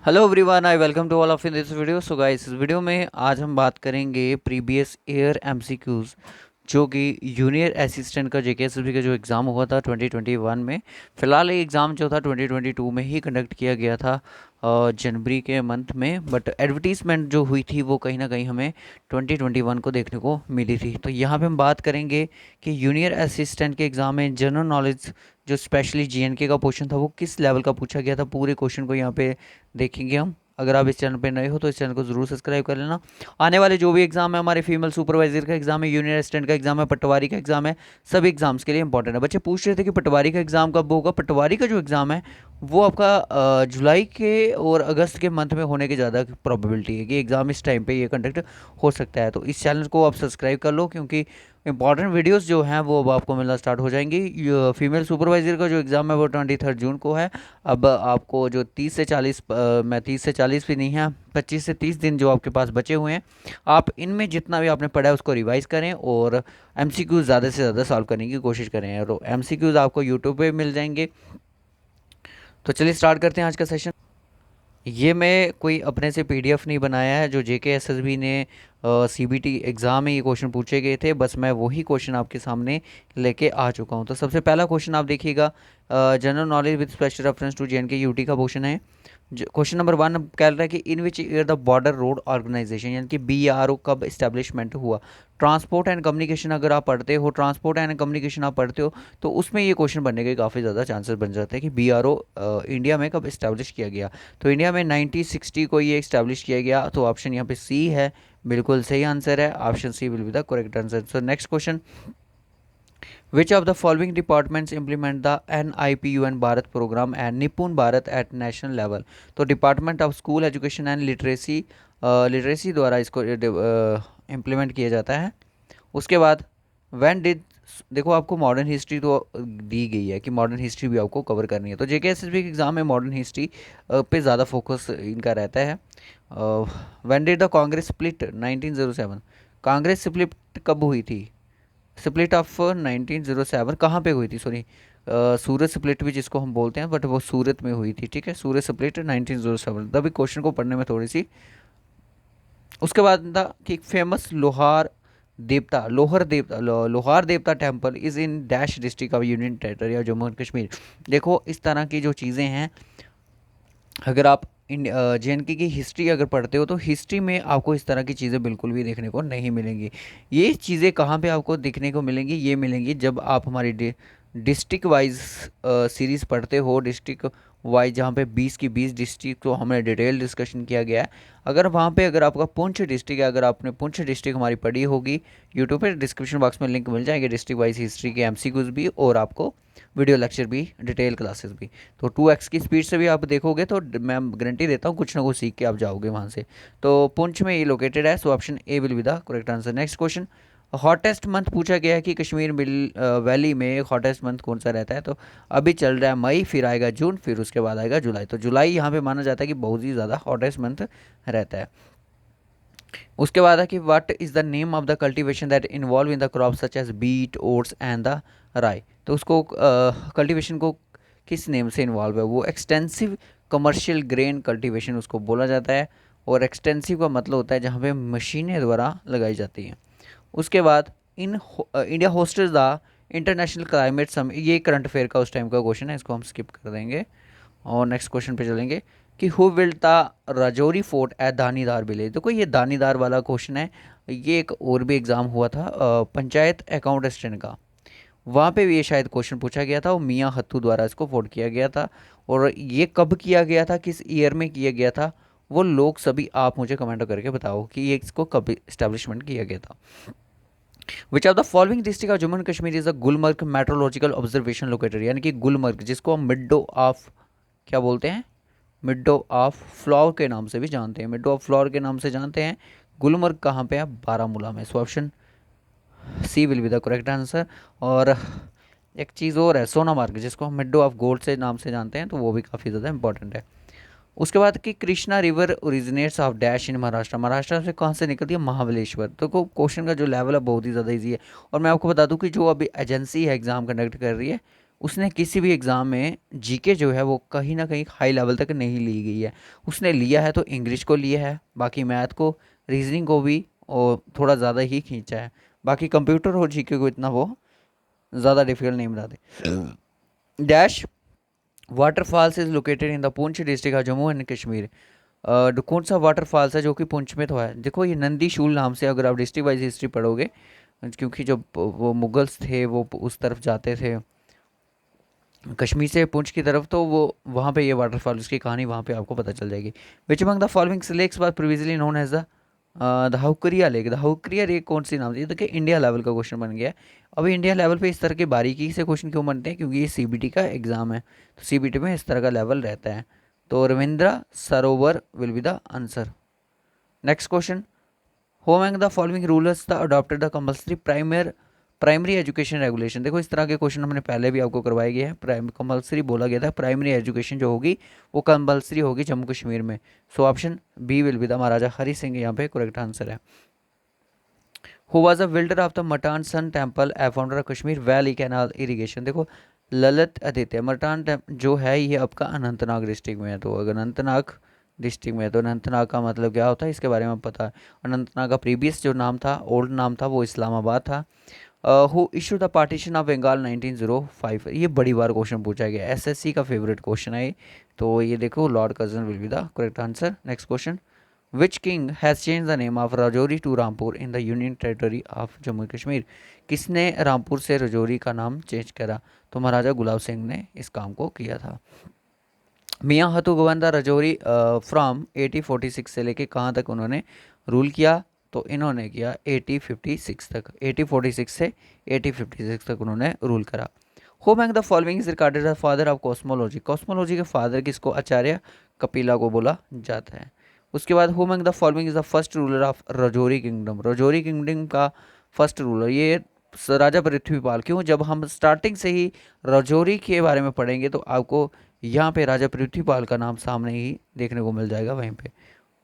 Hello everyone, I welcome to all of in this video. So guys, इस video में आज हम बात करेंगे प्रीवियस ईयर एमसीक्यूज़ जो कि जूनियर असिस्टेंट का जेकेएसएसबी का जो एग्ज़ाम हुआ था 2021 में। फ़िलहाल ये एग्ज़ाम जो था 2022 में ही कंडक्ट किया गया था, जनवरी के मंथ में। बट एडवर्टीज़मेंट जो हुई थी वो कहीं ना कहीं हमें 2021 को देखने को मिली थी। तो यहाँ पे हम बात करेंगे कि जूनियर असिस्टेंट के एग्ज़ाम में जनरल नॉलेज जो स्पेशली जीएनके का क्वेश्चन था वो किस लेवल का पूछा गया था, पूरे क्वेश्चन को यहाँ पे देखेंगे हम। अगर आप इस चैनल पे नए हो तो इस चैनल को ज़रूर सब्सक्राइब कर लेना। आने वाले जो भी एग्जाम है, हमारे फीमेल सुपरवाइजर का एग्जाम है, जूनियर असिस्टेंट का एग्जाम है, पटवारी का एग्जाम है, सभी एग्जाम्स के लिए इंपॉर्टेंट है। बच्चे पूछ रहे थे कि पटवारी का एग्जाम कब होगा। पटवारी का जो एग्ज़ाम है वो आपका जुलाई के और अगस्त के मंथ में होने की ज़्यादा प्रोबेबिलिटी है कि एग्ज़ाम इस टाइम पे ये कंडक्ट हो सकता है। तो इस चैनल को आप सब्सक्राइब कर लो, क्योंकि इंपॉर्टेंट वीडियोस जो हैं वो अब आपको मिलना स्टार्ट हो जाएंगी। फीमेल सुपरवाइजर का जो एग्ज़ाम है वो 23 जून को है। अब आपको जो 30 से 40 मैं 30 से 40 भी नहीं है, 25 से 30 दिन जो आपके पास बचे हुए हैं, आप इनमें जितना भी आपने पढ़ा है उसको रिवाइज करें और एमसीक्यूज़ ज़्यादा से ज़्यादा सॉल्व करने की कोशिश करें। और एमसीक्यूज़ आपको यूट्यूब पे मिल जाएंगे। तो चलिए स्टार्ट करते हैं आज का सेशन। ये मैं कोई अपने से पीडीएफ नहीं बनाया है, जो जेके एसएसबी ने सीबीटी एग्ज़ाम में ये क्वेश्चन पूछे गए थे, बस मैं वही क्वेश्चन आपके सामने लेके आ चुका हूँ। तो सबसे पहला क्वेश्चन आप देखिएगा, general knowledge with special reference to J and K UT का क्वेश्चन है। क्वेश्चन नंबर 1 कह रहा है कि in which year the border road organisation यानी कि बीआरओ कब इस्टेब्लिशमेंट हुआ। ट्रांसपोर्ट एंड कम्युनिकेशन अगर आप पढ़ते हो, ट्रांसपोर्ट एंड कम्युनिकेशन आप पढ़ते हो, तो उसमें ये क्वेश्चन बनने के काफ़ी ज़्यादा चांसेस बन जाते हैं कि बीआरओ इंडिया में कब इस्टेब्लिश किया गया। तो इंडिया में 1960 को ये इस्टेब्लिश किया गया। तो ऑप्शन यहाँ पे सी है, बिल्कुल सही आंसर है। Option C will be the correct answer. So next question, which of the following departments implement the NIPUN Bharat programme and NIPUN Bharat at national level. तो department of school education and literacy, literacy द्वारा इसको implement किया जाता है। उसके बाद when did, देखो आपको मॉडर्न हिस्ट्री तो दी गई है कि मॉडर्न हिस्ट्री भी आपको कवर करनी है। तो जेकेएसएसबी के एग्ज़ाम में मॉडर्न हिस्ट्री पे ज़्यादा फोकस इनका रहता है। When did the Congress split 1907, Congress split कब हुई थी। स्प्लिट ऑफ 1907 कहाँ पे हुई थी, सॉरी, सूरत स्प्लिट भी जिसको हम बोलते हैं, बट वो सूरत में हुई थी। ठीक है, सूरत स्प्लिट 1907। तभी क्वेश्चन को पढ़ने में थोड़ी सी। उसके बाद था कि फेमस लोहार देवता, लोहर देवता, लोहार देवता temple is in dash district of union territory या जम्मू एंड कश्मीर। देखो इस तरह की जो चीज़ें हैं, अगर आप जेएनके की हिस्ट्री अगर पढ़ते हो तो हिस्ट्री में आपको इस तरह की चीज़ें बिल्कुल भी देखने को नहीं मिलेंगी। ये चीज़ें कहाँ पे आपको देखने को मिलेंगी, ये मिलेंगी जब आप हमारी डिस्ट्रिक्ट वाइज सीरीज़ पढ़ते हो। डिस्ट्रिक्ट वाइज जहाँ पे 20 की 20 डिस्ट्रिक्ट को हमने डिटेल डिस्कशन किया गया है। अगर वहाँ पे अगर आपका पुंछ डिस्ट्रिक्ट है, अगर आपने पुंछ डिस्ट्रिक्ट हमारी पढ़ी होगी, यूट्यूब पे डिस्क्रिप्शन बॉक्स में लिंक मिल जाएंगे डिस्ट्रिक्ट वाइज हिस्ट्री के एमसीक्यूज़ भी, और आपको वीडियो लेक्चर भी, डिटेल क्लासेस भी। तो 2x की स्पीड से भी आप देखोगे तो मैं गारंटी देता हूँ कुछ ना कुछ सीख के आप जाओगे वहाँ से। तो पुंछ में ये लोकेटेड है। So option A will be the correct answer. Next question, hottest month पूछा गया है कि कश्मीर मिल वैली में हॉटेस्ट मंथ कौन सा रहता है। तो अभी चल रहा है मई, फिर आएगा जून, फिर उसके बाद आएगा जुलाई। तो जुलाई यहाँ पे माना जाता है कि बहुत ही ज़्यादा हॉटेस्ट मंथ रहता है। उसके बाद है कि what is the name of the cultivation that involve in the crop such as beet, oats and the rye. तो उसको कल्टीवेशन को किस नेम से इन्वॉल्व है, वो एक्सटेंसिव कमर्शियल ग्रेन कल्टीवेशन उसको बोला जाता है। और एक्सटेंसिव का मतलब होता है जहाँ पे मशीनें द्वारा लगाई जाती हैं। उसके बाद in India hostage the international climate summit, ये करंट अफेयर का उस टाइम का क्वेश्चन है, इसको हम स्किप कर देंगे और नेक्स्ट क्वेश्चन पे चलेंगे कि who built the Rajouri fort at Danidar village. देखो ये दानीदार वाला क्वेश्चन है, ये एक और भी एग्ज़ाम हुआ था पंचायत अकाउंट असिस्टेंट का, वहाँ पे भी ये शायद क्वेश्चन पूछा गया था और मियाँ हत्तू द्वारा इसको फोर्ट किया गया था। और ये कब किया गया था, किस ईयर में किया गया था, वो लोग सभी आप मुझे कमेंट करके बताओ कि ये इसको कब इस्टेब्लिशमेंट किया गया था। Which of the following district of Jammu and Kashmir is a Gulmarg meteorological observation located, यानी कि गुलमर्ग जिसको हम मिडो ऑफ क्या बोलते हैं, मिडो ऑफ फ्लावर के नाम से भी जानते हैं, मिडो ऑफ फ्लावर के नाम से जानते हैं। गुलमर्ग कहाँ पे है, बारामूला में। So option C will be the correct answer. और एक चीज़ और है सोनामार्ग, जिसको हम मिडो ऑफ गोल्ड से नाम से जानते हैं, तो वो भी काफ़ी ज़्यादा इंपॉर्टेंट है। उसके बाद कि Krishna river originates of dash in Maharashtra, Maharashtra से कहाँ से निकलती है, महाबलेश्वर। तो क्वेश्चन का जो लेवल है बहुत ही ज़्यादा इजी है। और मैं आपको बता दूं कि जो अभी एजेंसी है एग्ज़ाम कंडक्ट कर रही है उसने किसी भी एग्ज़ाम में जीके जो है वो कहीं ना कहीं हाई लेवल तक नहीं ली गई है। उसने लिया है तो इंग्लिश को लिया है, बाकी मैथ को, रीजनिंग को भी और थोड़ा ज़्यादा ही खींचा है। बाकी कंप्यूटर और जीके को इतना वो ज़्यादा डिफिकल्ट नहीं बनाते। Dash waterfalls is located in the Poonch district of Jammu and Kashmir. कौन सा वाटरफॉल्स है जो कि पुंछ में तो है? देखो ये नंदी शूल नाम से, अगर आप डिस्ट्रिक्ट वाइज हिस्ट्री पढ़ोगे, क्योंकि जब वो मुगल्स थे वो उस तरफ जाते थे कश्मीर से पुंछ की तरफ, तो वो वहाँ पे ये वाटरफॉल, उसकी कहानी वहाँ पे आपको पता चल जाएगी। Which among the following lakes was previously known as the Haukariya lake. The Haukariya lake कौन सी नाम थी? देखिए इंडिया लेवल का क्वेश्चन बन गया है। अभी इंडिया लेवल पे इस तरह के बारीकी से क्वेश्चन क्यों बनते हैं? क्योंकि ये सीबीटी का एग्जाम है, तो सीबीटी में इस तरह का लेवल रहता है। तो रविंद्रा सरोवर will be the answer. Next question, who among the following rulers the adopted the compulsory primary education regulation. देखो इस तरह के क्वेश्चन हमने पहले भी आपको करवाए गए हैं। कंपल्सरी बोला गया था, प्राइमरी एजुकेशन जो होगी वो कंपल्सरी होगी जम्मू कश्मीर में। So option B will be the Maharaja Hari Singh यहाँ पे करेक्ट आंसर है। Who was the builder of the Mattan sun temple a founder of Kashmir valley canal irrigation. देखो ललित आदित्य मटान जो है ये आपका अनंतनाग डिस्ट्रिक्ट में है। तो अगर अनंतनाग डिस्ट्रिक्ट में है तो अनंतनाग का मतलब क्या होता है इसके बारे में पता है। अनंतनाग का प्रीवियस जो नाम था, ओल्ड नाम था, वो इस्लामाबाद था। Who issue the partition of Bengal 1905। ये बड़ी बार क्वेश्चन पूछा गया, एसएससी का फेवरेट क्वेश्चन है ये। तो ये देखो Lord Curzon will be the correct answer. Next question, which king has change the name of Rajouri to Rampur in the union territory of Jammu Kashmir. किसने रामपुर से राजौरी का नाम चेंज करा? तो महाराजा गुलाब सिंह ने इस काम को किया था। मियाँ हतू गवंदा राजौरी फ्रॉम 1846 से लेके कहाँ तक उन्होंने रूल किया? तो इन्होंने किया 1856 तक, 1846 से 1856 तक उन्होंने रूल करा। Who among the following is recorded the father of cosmology. Cosmology के फादर किसको? आचार्य कपिला को बोला जाता है। उसके बाद who among the following is the first ruler of Rajouri kingdom. Rajouri kingdom का फर्स्ट रूलर ये राजा पृथ्वीपाल। क्यों? जब हम स्टार्टिंग से ही राजौरी के बारे में पढ़ेंगे तो आपको यहाँ पे राजा पृथ्वीपाल का नाम सामने ही देखने को मिल जाएगा वहीं पे।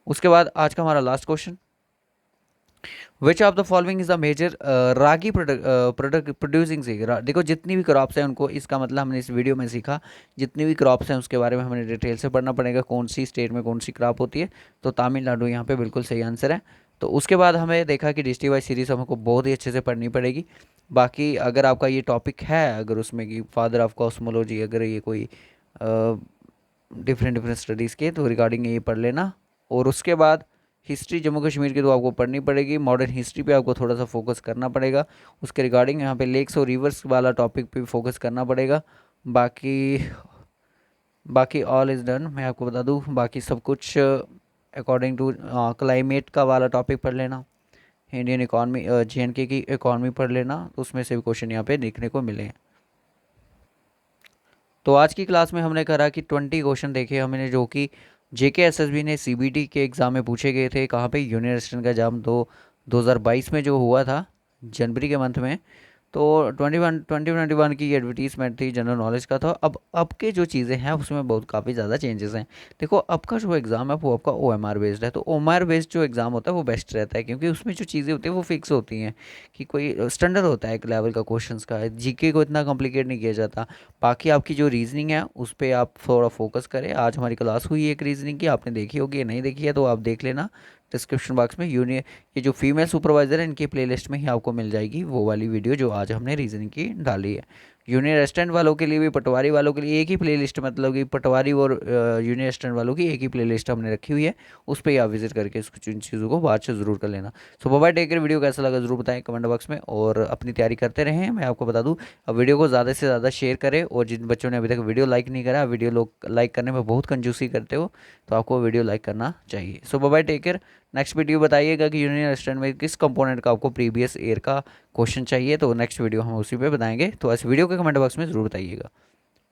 उसके बाद आज का हमारा last question, which of the following is the major ragi product producing sea. देखो जितनी भी क्रॉप्स हैं उनको, इसका मतलब हमने इस वीडियो में सीखा जितनी भी क्रॉप्स हैं उसके बारे में हमें डिटेल से पढ़ना पड़ेगा, कौन सी स्टेट में कौन सी क्रॉप होती है। तो तमिलनाडु यहाँ पे बिल्कुल सही आंसर है। तो उसके बाद हमें देखा कि डिस्ट्रिक्ट वाइज सीरीज हमको बहुत ही अच्छे से पढ़नी पड़ेगी। बाकी अगर आपका ये टॉपिक है, अगर उसमें कि फादर ऑफ कॉस्मोलॉजी, अगर ये कोई डिफरेंट डिफरेंट स्टडीज़ के, तो रिगार्डिंग ये पढ़ लेना। और उसके बाद हिस्ट्री जम्मू कश्मीर की तो आपको पढ़नी पड़ेगी, मॉडर्न हिस्ट्री पे आपको थोड़ा सा फोकस करना पड़ेगा। उसके रिगार्डिंग यहाँ पे लेक्स और रिवर्स वाला टॉपिक पे फोकस करना पड़ेगा। बाकी बाकी ऑल इज़ डन। मैं आपको बता दूँ बाकी सब कुछ अकॉर्डिंग टू क्लाइमेट का वाला टॉपिक पढ़ लेना, इंडियन इकॉनमी जेएनके की इकॉनमी पढ़ लेना, तो उसमें से भी क्वेश्चन यहाँ पे देखने को मिले हैं। तो आज की क्लास में हमने करा कि 20 क्वेश्चन देखे हमने, जो कि जेके एसएसबी ने सीबीटी के एग्ज़ाम में पूछे गए थे। कहाँ पे? यूनियन असिस्टेंट का एग्ज़ाम 2022 में जो हुआ था जनवरी के मंथ में। तो 2021 की एडवर्टीजमेंट थी, जनरल नॉलेज का था। अब के जो चीज़ें हैं उसमें बहुत काफ़ी ज़्यादा चेंजेस हैं। देखो अब का जो एग्ज़ाम है वो आपका ओएमआर बेस्ड है। तो ओएमआर बेस्ड जो एग्ज़ाम होता है वो बेस्ट रहता है, क्योंकि उसमें जो चीज़ें होती हैं वो फिक्स होती हैं, कि कोई स्टैंडर्ड होता है एक लेवल का क्वेश्चंस का। जीके को इतना कॉम्प्लिकेट नहीं किया जाता। बाकी आपकी जो रीजनिंग है उस पर आप थोड़ा फोकस करें। आज हमारी क्लास हुई एक रीजनिंग की, आपने देखी होगी या नहीं देखी है तो आप देख लेना डिस्क्रिप्शन बॉक्स में। ये जो फीमेल सुपरवाइज़र है इनकी प्लेलिस्ट में ही आपको मिल जाएगी वो वाली वीडियो जो आज हमने रीजनिंग की डाली है। यूनियन असिस्टेंट वालों के लिए भी, पटवारी वालों के लिए एक ही प्लेलिस्ट, मतलब कि पटवारी और यूनियन असिस्टेंट वालों की एक ही प्लेलिस्ट हमने रखी हुई है। उस पर ही आप विजिट करके इन चीज़ों को बाद से ज़रूर कर लेना। सो बाय टेक केयर। वीडियो कैसा लगा ज़रूर बताएं कमेंट बॉक्स में, और अपनी तैयारी करते रहें। मैं आपको बता दूँ, अब वीडियो को ज़्यादा से ज़्यादा शेयर करें, और जिन बच्चों ने अभी तक वीडियो लाइक नहीं करा, वीडियो लोग लाइक करने में बहुत कंजूसी करते हो, तो आपको वीडियो लाइक करना चाहिए। So bye take care. Next video बताइएगा कि यूनियन असिस्टेंट में किस कंपोनेंट का आपको प्रीवियस ईयर का क्वेश्चन चाहिए, तो नेक्स्ट वीडियो हम उसी पे बताएंगे। तो इस वीडियो के कमेंट बॉक्स में ज़रूर बताइएगा।